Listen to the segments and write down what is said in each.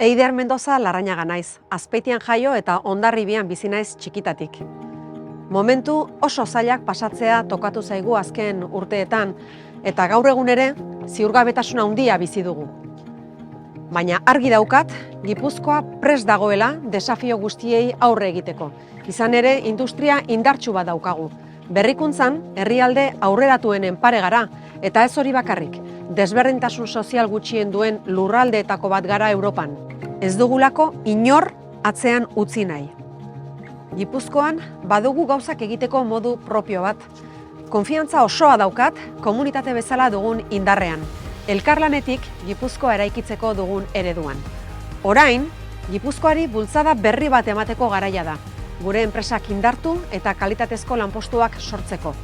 Eider Mendoza Larrañaga naiz, Azpeitian jaio eta Hondarribian bizi naiz txikitatik. Momentu oso zailak pasatzea tokatu zaigu azken urteetan, eta gaur egun ere ziurgabetasuna handia bizi dugu. Baina argi daukat, Gipuzkoa prest dagoela desafio guztiei aurre egiteko. Izan ere, industria indartsu bat daukagu. Berrikuntzan, herrialde aurreratuenen pare gara, eta ez hori bakarrik, desberdintasun sozial gutxien duen lurraldeetako bat gara Europan. Ez dugulako inor atzean utzi nahi. Gipuzkoan badugu gauzak egiteko modu propio bat. Konfiantza osoa daukat komunitate bezala dugun indarrean. Elkarlanetik Gipuzkoa eraikitzeko dugun ereduan. Orain, Gipuzkoari bultzada berri bat emateko garaia da. Gure enpresak indartu eta kalitatezko lanpostuak sortzeko.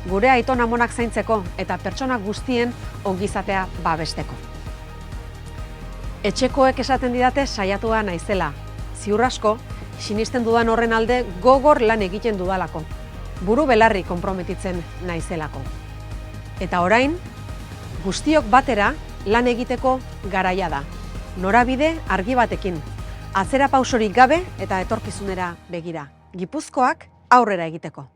Gure aiton amonak zaintzeko eta pertsona guztien ongizatea babesteko. Etxekoek esaten didate saiatua naizela. Ziur asko, sinisten dudan horren alde gogor lan egiten dudalako. Buru belarri konprometitzen naizelako. Eta orain, guztiok batera lan egiteko garaia da. Norabide argi batekin. Atzera pausorik gabe eta etorkizunera begira. Gipuzkoak aurrera egiteko.